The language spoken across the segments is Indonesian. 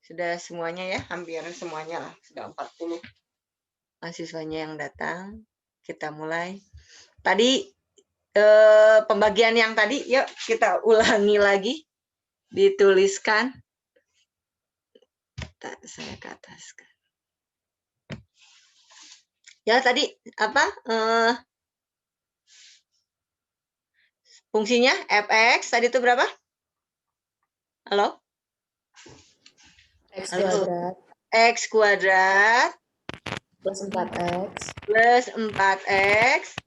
Sudah semuanya ya, hampir semuanya lah. Sudah 40 mahasiswanya yang datang. Kita mulai. Tadi pembagian yang tadi, yuk kita ulangi lagi. Dituliskan. Saya ke atas. Ya tadi apa? Fungsinya fx tadi itu berapa? Halo? X Halo? kuadrat X kuadrat plus 4X plus 4x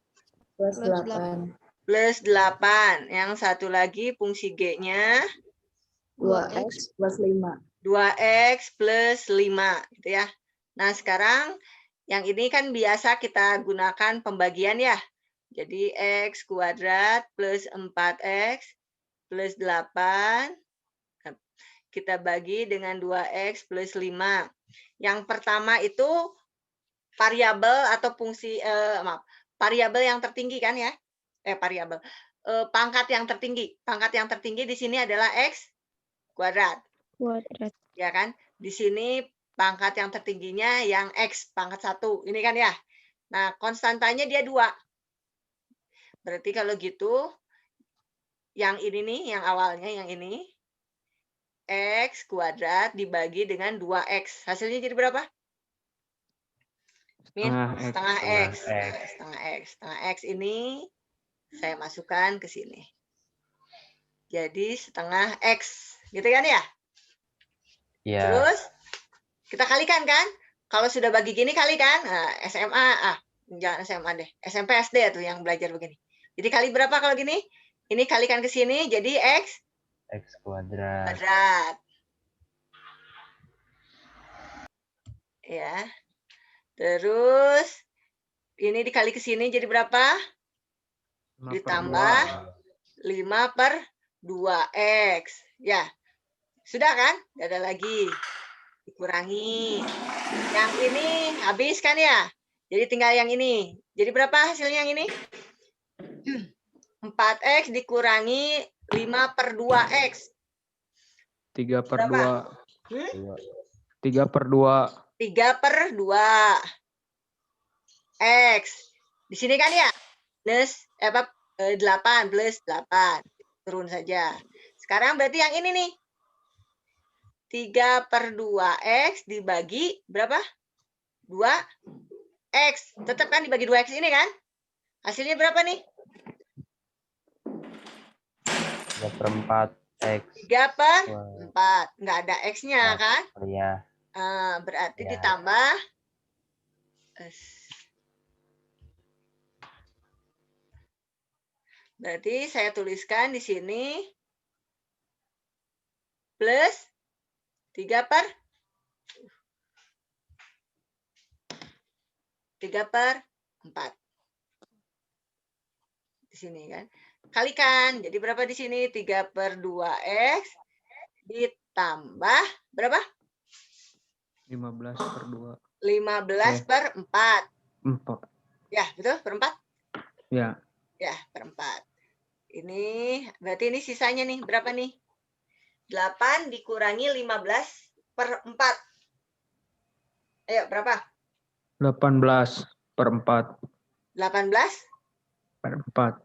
plus 8. plus 8. Yang satu lagi fungsi G-nya 2X plus 5. 2x plus 5 gitu ya. Nah, sekarang yang ini kan biasa kita gunakan pembagian ya. Jadi x kuadrat plus 4x plus 8 kita bagi dengan 2x plus 5. Yang pertama itu variabel atau fungsi variabel yang tertinggi kan ya? Variabel. Pangkat yang tertinggi. Pangkat yang tertinggi di sini adalah x kuadrat. Ya kan? Di sini pangkat yang tertingginya yang x pangkat 1. Ini kan ya. Nah, konstantanya dia 2. Berarti kalau gitu yang ini nih, yang awalnya yang ini x kuadrat dibagi dengan 2x. Hasilnya jadi berapa? Min, setengah x. Nah, setengah x. Setengah x ini saya masukkan ke sini. Jadi setengah x. Gitu kan ya? Iya. Terus kita kalikan kan? Kalau sudah bagi gini kalikan. Nah, SMA, jangan SMA deh. SMP SD tuh yang belajar begini. Jadi kali berapa kalau gini? Ini kalikan ke sini jadi x kuadrat. Ya. Terus ini dikali ke sini jadi berapa? Ditambah 5/2x. Ya. Sudah kan? Tidak ada lagi. Dikurangi. Yang ini habis kan ya? Jadi tinggal yang ini. Jadi berapa hasilnya yang ini? 4x dikurangi 5/2x. 3/2. 3/2. X. Di sini kan ya? Plus 8 plus 8. Turun saja. Sekarang berarti yang ini nih. 3/2x dibagi berapa? 2x. Tetap kan dibagi 2x ini kan? Hasilnya berapa nih? 3/4x. 3/4. Nggak ada x-nya kan? Iya. Berarti Ya. ditambah. Berarti saya tuliskan di sini plus 3/4 di sini kan. Kalikan. Jadi berapa di sini? 3/2x ditambah berapa? 15/2. 15/4. 4. Ya, betul? Per4? Ya. Ya, per4. Ini berarti ini sisanya nih berapa nih? 8 dikurangi 15/4. Ayo, berapa? 18/4. 18/4.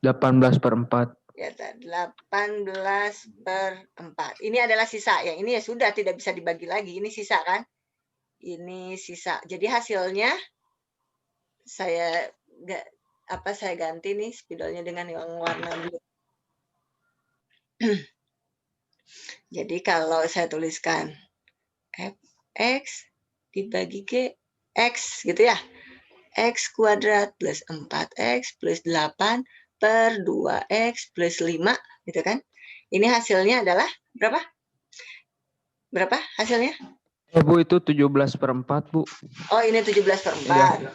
18/4. Ya, 18/4. Ini adalah sisa. Yang ini ya sudah tidak bisa dibagi lagi. Ini sisa kan? Ini sisa. Jadi hasilnya saya ganti nih spidolnya dengan yang warna biru. Jadi kalau saya tuliskan fx dibagi g x gitu ya. X kuadrat plus 4x plus 8/2x plus 5 gitu kan. Ini hasilnya adalah berapa? Berapa hasilnya? Bu, itu 17/4, Bu. Oh, ini 17/4. Iya.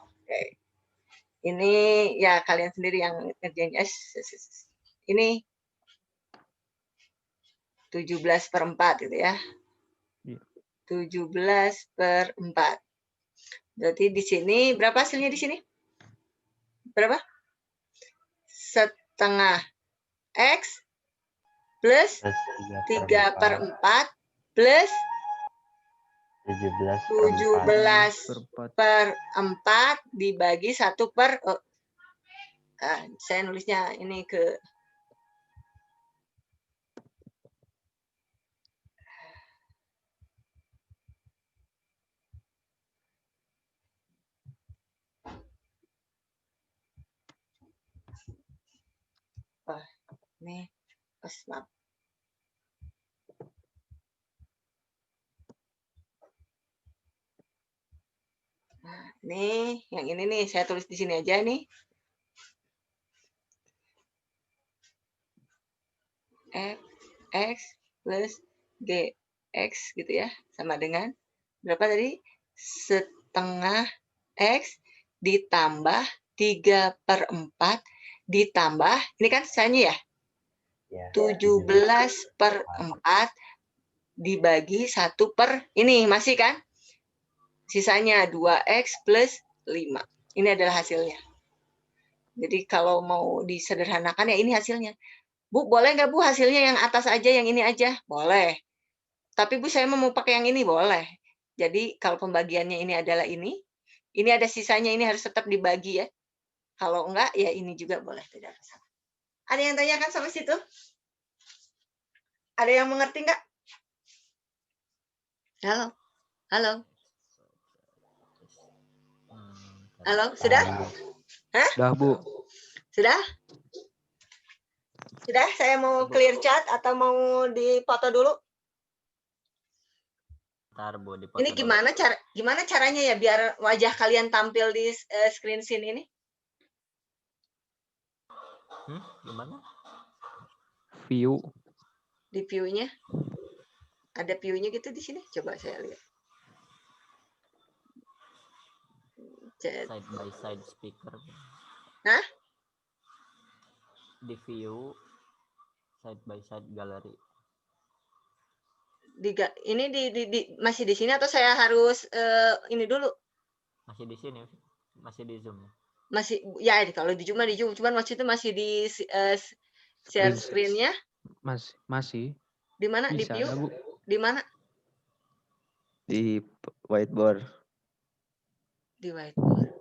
Oke. Ini ya kalian sendiri yang ngerjain. Ini 17/4 gitu ya. 17/4. Berarti di sini berapa hasilnya di sini? Berapa? Setengah x plus plus 3 per 4 4 plus 17 17 per 4 dibagi 1 per saya nulisnya ini ke nih, maaf. Nah, nih, yang ini nih, saya tulis di sini aja nih. X plus GX gitu ya, sama dengan berapa tadi? Setengah X ditambah 3 per 4 ditambah, ini kan sisanya ya? ya 17 per 4 dibagi 1 per, ini masih kan? Sisanya 2X plus 5. Ini adalah hasilnya. Jadi kalau mau disederhanakan ya ini hasilnya. Bu, boleh nggak Bu hasilnya yang atas aja, yang ini aja? Boleh. Tapi Bu, saya mau pakai yang ini, boleh. Jadi kalau pembagiannya ini adalah ini ada sisanya, ini harus tetap dibagi ya. Kalau enggak, ya ini juga boleh, tidak masalah. Ada yang tanyakan sampai situ? Ada yang mengerti nggak? Halo? Halo? Halo? Sudah? Hah? Dah, Bu. Sudah? Sudah? Saya mau clear chat atau mau dipoto dulu? Ntar Bu, dipoto Ini dulu. gimana caranya ya biar wajah kalian tampil di screen scene ini? Gimana? View. Di view-nya. Ada view-nya gitu di sini. Coba saya lihat. Chat. Side by side speaker. Hah? Di view side by side gallery. Ini masih di sini atau saya harus ini dulu? Masih di sini, masih di Zoom. Masih ya, kalau di Zoom mah di Zoom, cuman waktu itu masih di share screen-nya. Masih. Di mana? Di Bisa view? ada, Bu. Di mana? Di whiteboard. Di whiteboard.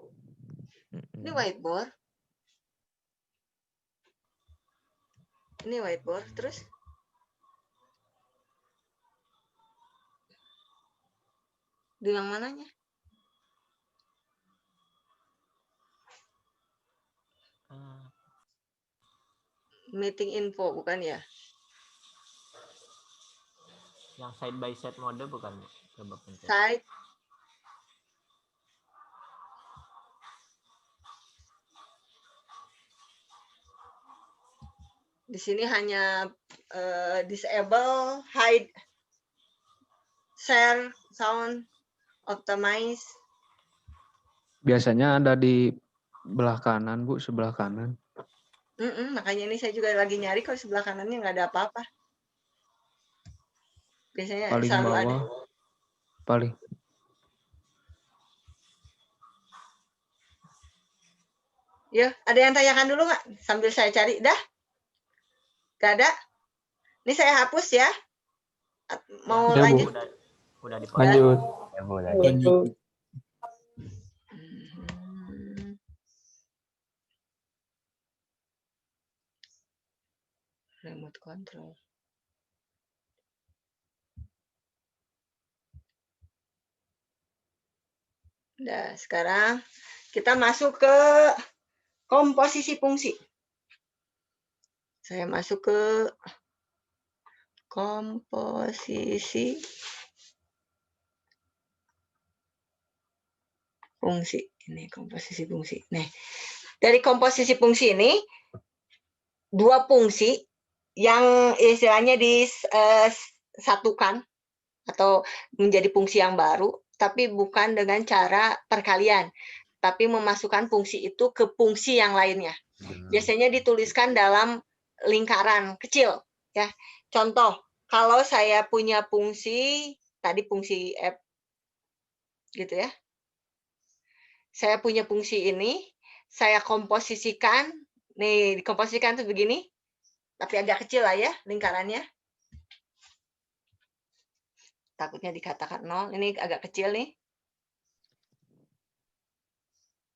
Ini whiteboard. Ini whiteboard, terus? Di yang mananya? Meeting info, bukan ya? Yang side by side mode bukan? Coba pencet. Side. Di sini hanya disable, hide, share, sound, optimize. Biasanya ada di belah kanan, Bu, sebelah kanan. Makanya ini saya juga lagi nyari, kalau sebelah kanannya nggak ada apa-apa. Biasanya Paling selalu bawah. ada. Paling. Ya, ada yang tanyakan dulu nggak? Sambil saya cari, dah? Gak ada? Ini saya hapus ya. Mau Ya, Bu. lanjut? Udah di Lanjut. ya boleh Lanjut. Remote control. Nah, sekarang kita masuk ke komposisi fungsi. Saya masuk ke komposisi fungsi. Ini komposisi fungsi. Nah, dari komposisi fungsi ini, dua fungsi yang istilahnya disatukan atau menjadi fungsi yang baru, tapi bukan dengan cara perkalian, tapi memasukkan fungsi itu ke fungsi yang lainnya. Biasanya dituliskan dalam lingkaran kecil, ya. Contoh, kalau saya punya fungsi, tadi fungsi f, gitu ya. Saya punya fungsi ini, saya komposisikan, nih, dikomposisikan tuh begini. Tapi agak kecil lah ya lingkarannya. Takutnya dikatakan 0. Ini agak kecil nih.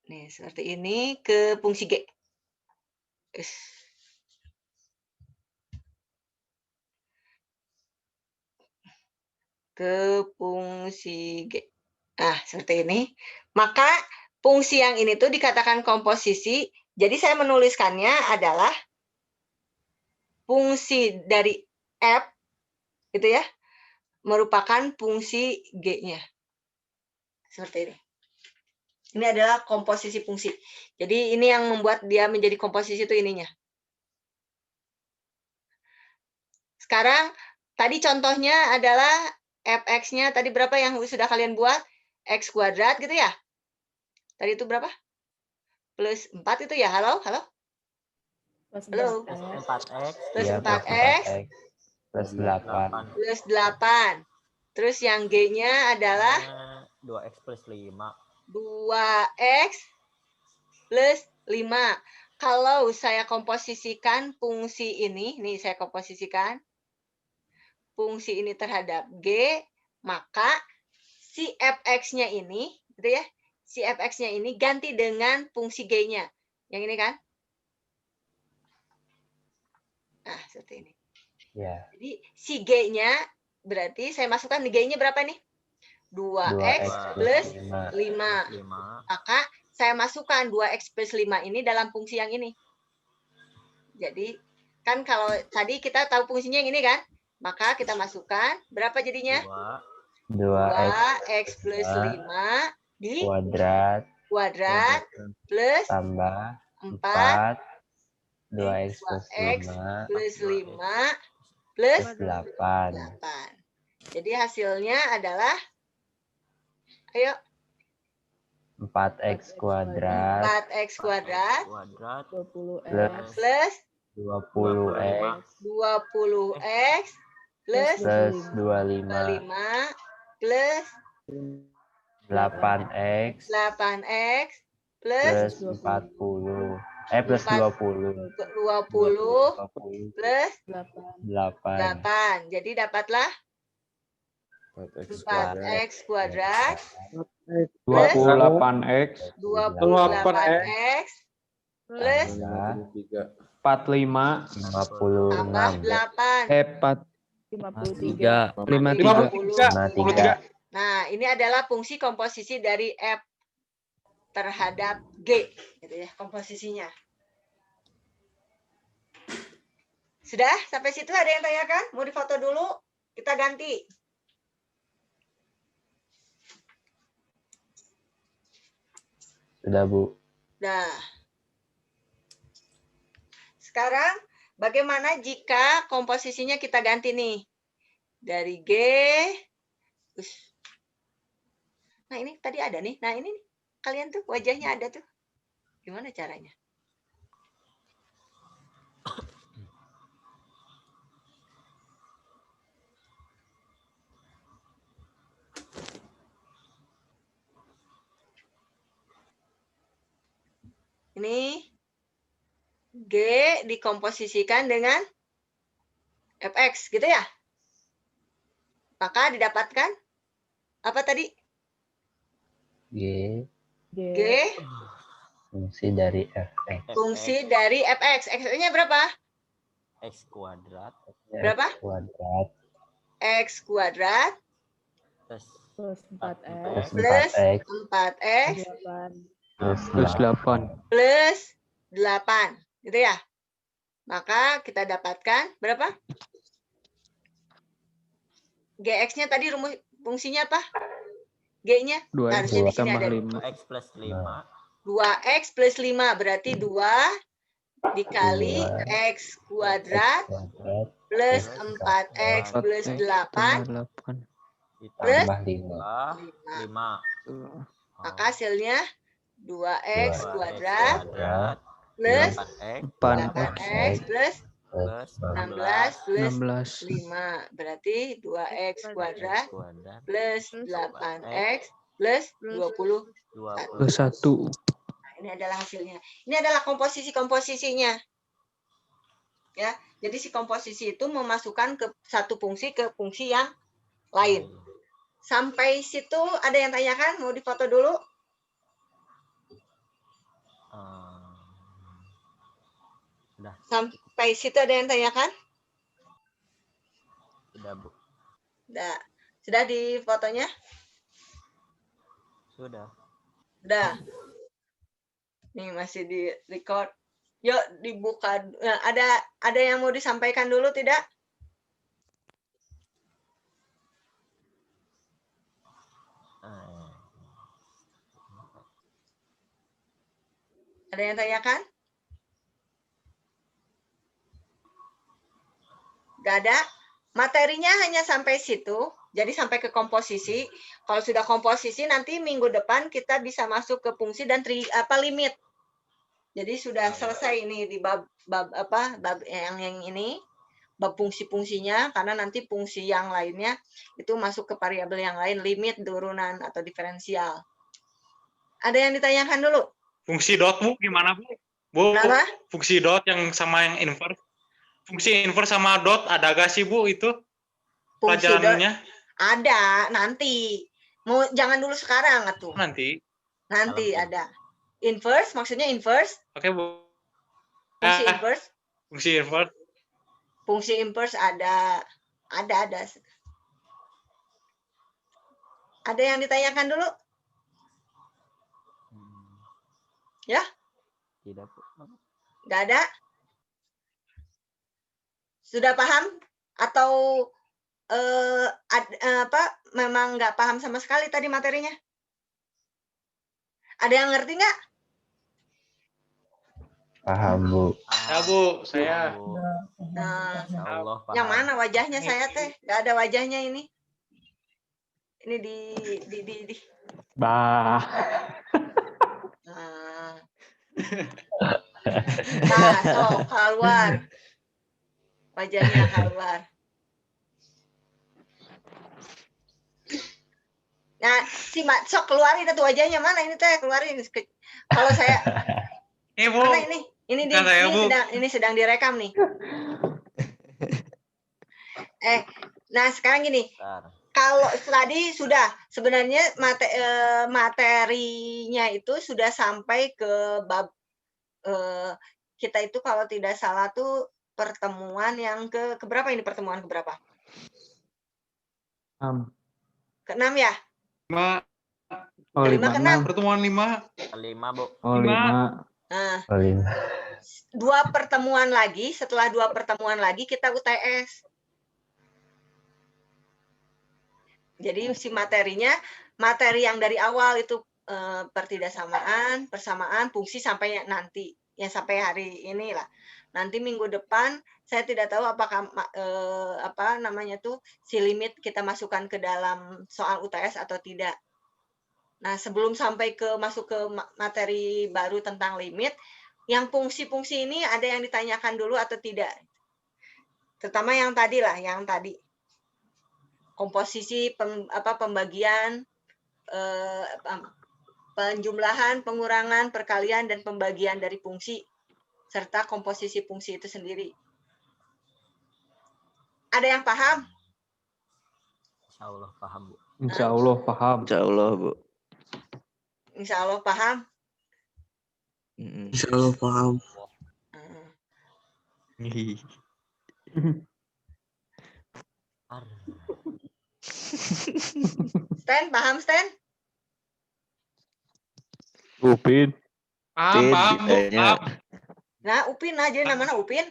Nih, seperti ini ke fungsi G. Ke fungsi G. Nah, seperti ini. Maka fungsi yang ini tuh dikatakan komposisi. Jadi saya menuliskannya adalah fungsi dari F, gitu ya, merupakan fungsi G-nya. Seperti ini. Ini adalah komposisi fungsi. Jadi ini yang membuat dia menjadi komposisi itu ininya. Sekarang, tadi contohnya adalah fx-nya tadi berapa yang sudah kalian buat? X kuadrat gitu ya? Tadi itu berapa? Plus 4 itu ya? Halo? Halo? Plus Halo? 4x. Plus Iya, 4x. Plus 8. Plus 8. Terus yang G-nya adalah 2x plus 5. 2x plus 5. Kalau saya komposisikan fungsi ini, nih saya komposisikan fungsi ini terhadap G, maka si fx-nya ini, gitu ya, si fx-nya ini ganti dengan fungsi G-nya. Yang ini kan? Nah, seperti ini. Ya. Jadi si G-nya, berarti saya masukkan G-nya berapa nih? 2x plus 5. 5. Maka saya masukkan 2x plus 5 ini dalam fungsi yang ini. Jadi, kan kalau tadi kita tahu fungsinya yang ini kan? Maka kita masukkan, berapa jadinya? 2x plus 5 di kuadrat plus tambah 4 2x plus 5 plus 5 plus 8. 8. Jadi hasilnya adalah, ayo, 4x kuadrat 4x kuadrat 20x plus 20x 20x plus plus 25 5 plus 8x 8x plus plus 40 plus 20 plus 8 8. Jadi dapatlah 4x kuadrat 28x 28x plus 45 tambah 8. 53 53. Nah, ini adalah fungsi komposisi dari F terhadap G, gitu ya, komposisinya. Sudah? Sampai situ ada yang tanyakan? Mau difoto dulu? Kita ganti. Sudah, Bu. Nah, sekarang bagaimana jika komposisinya kita ganti nih? Dari G, nah ini tadi ada nih, nah ini nih. Kalian tuh wajahnya ada tuh. Gimana caranya? Ini G dikomposisikan dengan fx, gitu ya? Maka didapatkan apa tadi? G G fungsi dari fx fungsi dari fx. X-nya berapa? X kuadrat Berapa? kuadrat X kuadrat plus plus 4x plus plus 4x 4x 8 plus 8 plus 8. Gitu ya? Maka kita dapatkan berapa? Gx-nya tadi rumus fungsinya apa? G-nya? 2x Harusnya di sini tambah ada 5 X plus 5 2x plus 5. Berarti 2 dikali x kuadrat plus 4x plus 8 plus tambah 5 5. Maka hasilnya 2x kuadrat plus 8x plus 16 plus 5. Berarti 2x kuadrat plus 8x plus 20. plus 1 Nah, ini adalah hasilnya. Ini adalah komposisi-komposisinya. Ya, jadi si komposisi itu memasukkan ke satu fungsi ke fungsi yang lain. Sampai situ ada yang tanyakan? Mau difoto dulu? Sudah. Sampai situ ada yang tanyakan? Sudah, Bu. Sudah di fotonya? Sudah. Udah. Nih masih di record. Yuk dibuka. Nah, ada yang mau disampaikan dulu tidak? Ada yang tanyakan? Gak ada. Materinya hanya sampai situ. Jadi sampai ke komposisi. Kalau sudah komposisi nanti minggu depan kita bisa masuk ke fungsi dan limit. Jadi sudah selesai ini di bab yang ini, bab fungsi-fungsinya, karena nanti fungsi yang lainnya itu masuk ke variabel yang lain, limit, turunan atau diferensial. Ada yang ditanyakan dulu? Fungsi dot, Bu, gimana, Bu? Bu, Kenapa? fungsi dot yang sama yang inverse. Fungsi inverse sama dot ada gak sih, Bu, itu Fungsi pelajarannya? Ada, nanti. Jangan dulu sekarang atuh. Nanti Ada. Inverse, maksudnya inverse? Oke, Bu. Fungsi inverse? Fungsi inverse. Fungsi inverse ada. Ada. Ada yang ditanyakan dulu? Ya? Tidak, Bu. Nggak ada? Sudah paham? Atau memang nggak paham sama sekali tadi materinya? Ada yang ngerti nggak? Paham, Bu. Ya, Bu, saya. Nah, Allah, paham. yang mana wajahnya saya teh? Nggak ada wajahnya ini. Ini di. Bah. Nah, so keluar. Wajahnya keluar. Nah, si sok keluarin itu wajahnya mana ini teh, keluarin. Kalau saya Bu. mana ini? Ini sedang direkam nih. Nah sekarang gini. Kalau tadi sudah sebenarnya materinya itu sudah sampai ke bab kita itu kalau tidak salah tuh pertemuan yang ke berapa ini, pertemuan ke berapa? 6. Ke-6 ya? 5. Oh, 5 ke 6. Pertemuan 5. 5, Bu. Oh, 5. Nah, 5. 2 pertemuan lagi, setelah 2 pertemuan lagi kita UTS. Jadi si materi yang dari awal itu pertidaksamaan, persamaan, fungsi sampai nanti, yang sampai hari ini lah. Nanti minggu depan saya tidak tahu apakah si limit kita masukkan ke dalam soal UTS atau tidak. Nah, sebelum sampai masuk ke materi baru tentang limit, yang fungsi-fungsi ini ada yang ditanyakan dulu atau tidak? Terutama yang tadi lah, yang tadi. Komposisi, pembagian, penjumlahan, pengurangan, perkalian, dan pembagian dari fungsi, serta komposisi fungsi itu sendiri. Ada yang paham? Insya Allah paham, Bu. Insya Allah paham. Insya Allah, Bu. Insya Allah paham? Insya Allah paham. Stan, paham Stan? Upin. Paham, Bu. Paham. Nah, Upin aja namanya Upin.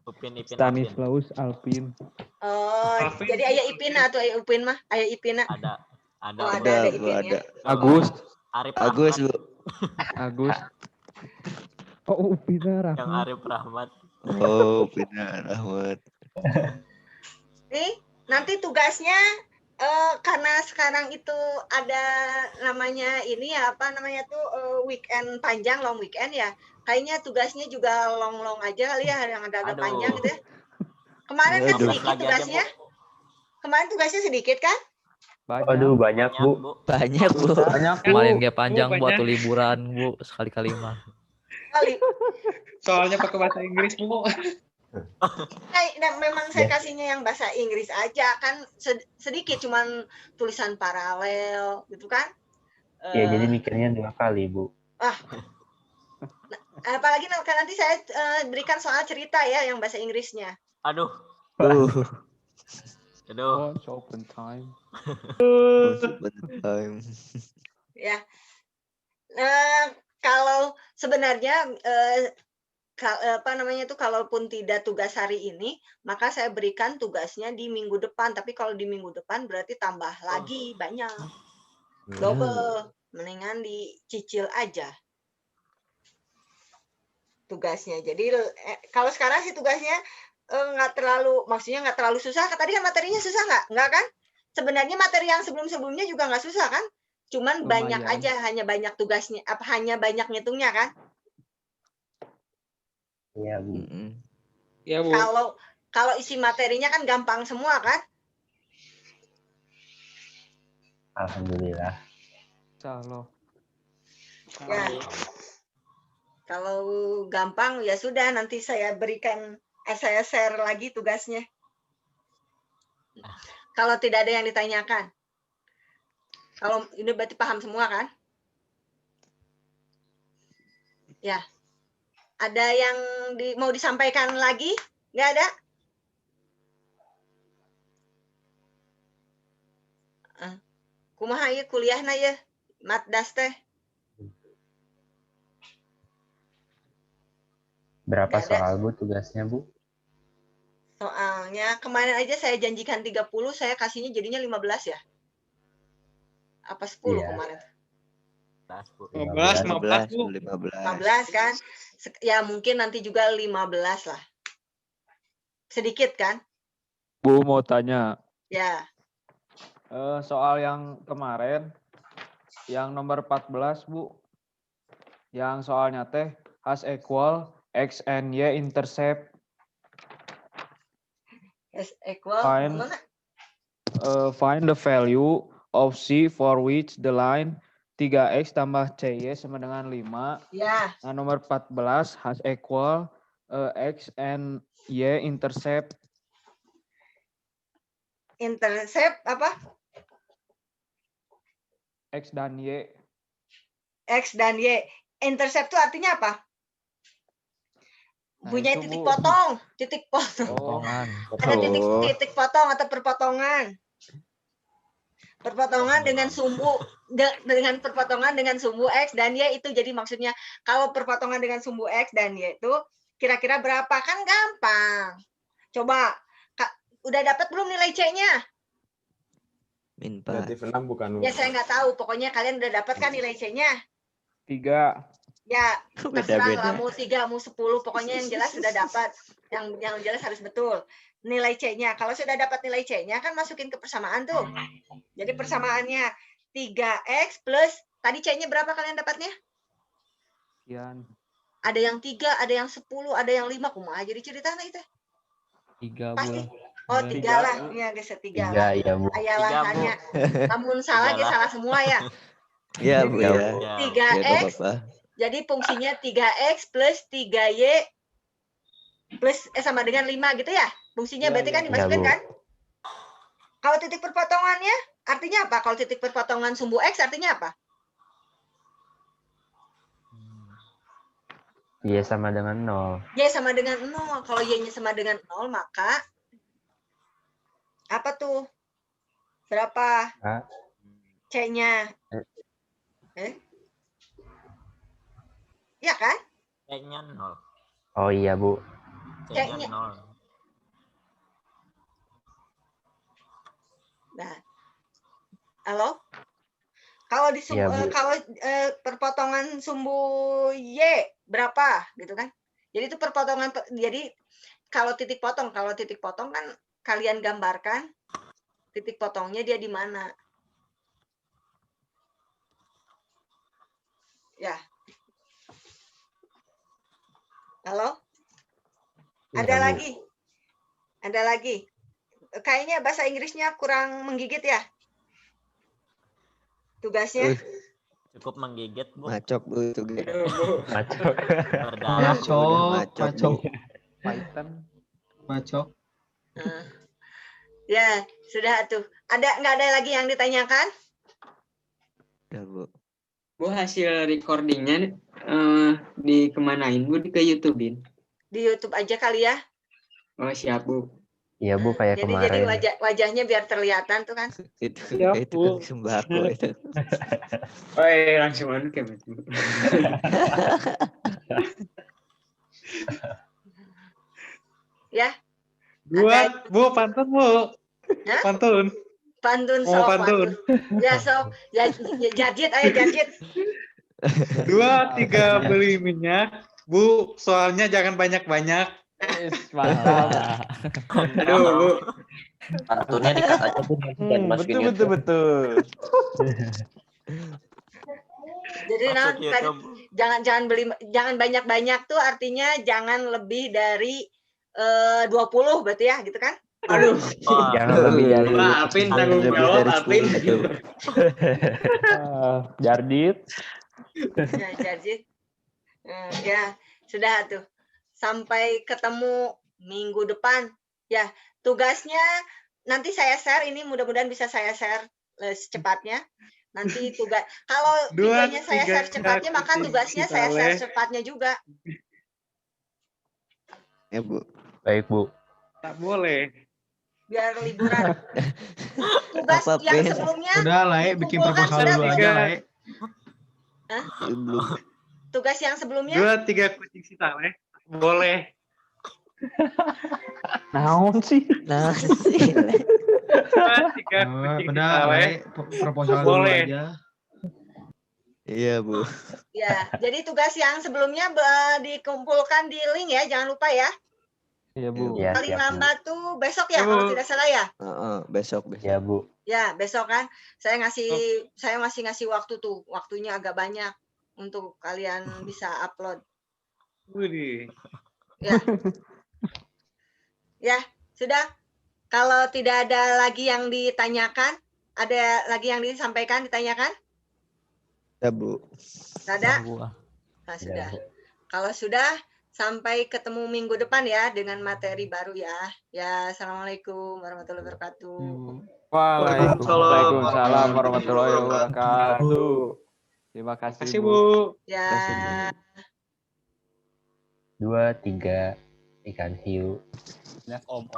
Upin. Stanislaus Alpin. Oh, jadi ayah Ipin atau ayah Upin mah? Ayah Ipin. Ada. Oh, ada Ipin ya. Agus. Agus, Bu. Agus. Oh, Upin Rahmat. Yang Arif Rahmat. Oh, Upin Rahmat. Nih, nanti tugasnya karena sekarang itu ada namanya ini ya, weekend panjang, long weekend ya. Kayaknya tugasnya juga long aja kali ya, yang ada agak panjang gitu ya. Kemarin kan sedikit tugasnya. Kemarin tugasnya sedikit kan? Waduh, banyak, Bu. Banyak, Bu. Banyak, Bu. Kemarin gak panjang Bu, buat banyak. liburan, Bu, sekali-kali mah. kali. Soalnya pakai bahasa Inggris, Bu. Memang saya Ya. kasihnya yang bahasa Inggris aja kan sedikit, cuman tulisan paralel gitu kan. Ya, jadi mikirnya 2 kali, Bu. Apalagi nanti saya berikan soal cerita ya yang bahasa Inggrisnya. Aduh. Oh, Aduh. Once open time. time. Ya. Kalau sebenarnya kalaupun tidak tugas hari ini, maka saya berikan tugasnya di minggu depan. Tapi kalau di minggu depan berarti tambah lagi banyak. Double. Mendingan dicicil aja tugasnya. Jadi kalau sekarang sih tugasnya nggak terlalu susah. Tadi kan materinya susah nggak? Nggak kan? Sebenarnya materi yang sebelum-sebelumnya juga nggak susah kan? Cuman banyak Lumayan. aja, hanya banyak tugasnya, hanya banyak ngitungnya kan? Iya, Bu. Ya, Bu. Kalau isi materinya kan gampang semua kan? Alhamdulillah. Calo. Ya. Kalau gampang ya sudah, nanti saya saya share lagi tugasnya. Kalau tidak ada yang ditanyakan. Kalau ini berarti paham semua kan? Ya. Ada yang mau disampaikan lagi? Nggak ada? Kumaha ieu kuliahna ya? Matdas teh. Berapa Nggak ada. soal, Bu, tugasnya, Bu? Soalnya kemarin aja saya janjikan 30, saya kasihnya jadinya 15 ya? Apa 10 Iya. kemarin? 15, 15, Bu. 15 kan? Ya mungkin nanti juga 15 lah. Sedikit kan? Bu mau tanya, Ya. soal yang kemarin, yang nomor 14, Bu. Yang soalnya teh has equal X and Y intercept. S equal Fine. mana? Find the value of C for which the line 3X tambah CY sama dengan 5. Ya. Nah, nomor 14 has equal X and Y intercept. Intercept apa? X dan Y. X dan Y. Intercept itu artinya apa? Nah, Punya itu, titik Bu. potong. Titik potong. Potongan. Ada titik potong atau perpotongan. Perpotongan dengan sumbu perpotongan dengan sumbu X dan Y itu jadi maksudnya kalau perpotongan dengan sumbu X dan Y itu kira-kira berapa? Kan gampang. Coba udah dapat belum nilai C-nya? Min 4. Negatif 6 bukan, Bu. Ya saya nggak tahu. Pokoknya kalian udah dapat kan nilai C-nya? 3. Ya, terserah Beda-beda. lah, mau 3, mau 10, pokoknya yang jelas sudah dapat. Yang jelas harus betul. Nilai C-nya. Kalau sudah dapat nilai C-nya, kan masukin ke persamaan tuh. Jadi persamaannya 3X plus, tadi C-nya berapa kalian dapatnya? Sekian. Ada yang 3, ada yang 10, ada yang 5. Kumaha jadi ceritanya itu? 3 Pasti. bulan. Oh, 3 Tiga, lah. Bu. Iya, guys, 3 3, lah. ya, Bu. Ayalah 3, Bu. tanya. Namun salah, Tiga guys, lah. salah semua ya. Iya, Bu, ya. Ya. 3X. Ya, nggak apa-apa. Jadi fungsinya 3X plus 3Y plus sama dengan 5 gitu ya? Fungsinya Ya, berarti ya. kan dimasukin Ya, Bu. kan? Kalau titik perpotongannya artinya apa? Kalau titik perpotongan sumbu X artinya apa? Y sama dengan 0. Y sama dengan 0. Kalau Y-nya sama dengan 0 maka apa tuh? Berapa? Hah? C-nya? Iya kan? C-nya 0. Oh iya, Bu. C-nya 0. Nah. Halo? Kalau di Iya, Bu. kalau perpotongan sumbu Y berapa gitu kan? Jadi itu perpotongan jadi kalau titik potong kan kalian gambarkan titik potongnya dia di mana? Ya. Halo? Iya, Ada Bu. lagi? Ada lagi? Kayaknya bahasa Inggrisnya kurang menggigit ya? Tugasnya? Cukup menggigit, Bu. Macok Bu itu Ge. Macok. Berdarah. Macok Bu. Python. Macok. Nah, ya, sudah tuh. Nggak ada lagi yang ditanyakan? Udah Bu. Bu, hasil recordingnya dikemanain Bu? Ke YouTube-in? Di YouTube aja kali ya. Oh siap Bu. Iya Bu, kayak Jadi kemarin. wajahnya biar terlihatan tuh kan. Itu Siap, itu Bu. kan sembako itu. Oh langsung anu ke Bu. Ya, Buat Bu pantun Bu. Hah? Pantun. pantun Mau sok pantun. Ya sok. Ya Jarjit, ayo Jarjit. 2, 3 beli minyak. Bu, soalnya jangan banyak-banyak. Mantap. Aduh Bu. Pantunnya dikat aja tuh nanti dan masukin YouTube. betul. Jadi nah, Masuk YouTube. jangan banyak-banyak tuh artinya jangan lebih dari 20 berarti ya, gitu kan? Aduh. Wah, Jangan lebih dari Maafin tanggung Lebih jawab, dari Apin. 10 itu. Jardit. Ya, Jarjit. Ya, sudah tuh. Sampai ketemu minggu depan. Ya, tugasnya nanti saya share, ini mudah-mudahan bisa saya share secepatnya. Nanti tugas, kalau 2, videonya saya 3, share cepatnya, maka kucing tugasnya saya share Citale. cepatnya juga. Ya Bu. Baik Bu. Tak boleh. Biar liburan. Tugas Apa, yang Pin? sebelumnya, Udah lah, bikin dikumpulkan proposal sudah dulu belum? aja lah. Belum. Tugas yang sebelumnya, 2, 3 kucing Citale. Boleh. Naon sih? Nah, sih. 2, 3 kucing Udah Citale. lah, proposal dulu Boleh. aja. Iya Bu. ya. Jadi tugas yang sebelumnya dikumpulkan di link ya, jangan lupa ya. Iya Bu. Ya, Paling siap Bu. lambat tuh besok ya, Ya, kalau Bu. tidak salah ya. Besok. Ya Bu. Ya, besok kan. Saya masih ngasih waktu tuh. Waktunya agak banyak untuk kalian bisa upload. Widih. Ya. Ya, sudah. Kalau tidak ada lagi yang ditanyakan, ada lagi yang disampaikan, ditanyakan? Ya Bu. Tidak ada? Bu. Nah, sudah. Bu. Kalau sudah, sampai ketemu minggu depan ya dengan materi baru ya. Ya, assalamualaikum warahmatullahi wabarakatuh. Waalaikumsalam warahmatullahi wabarakatuh. Terima kasih Kasih Bu. Bu. Ya. Kasih, 2, 3 ikan hiu. Om.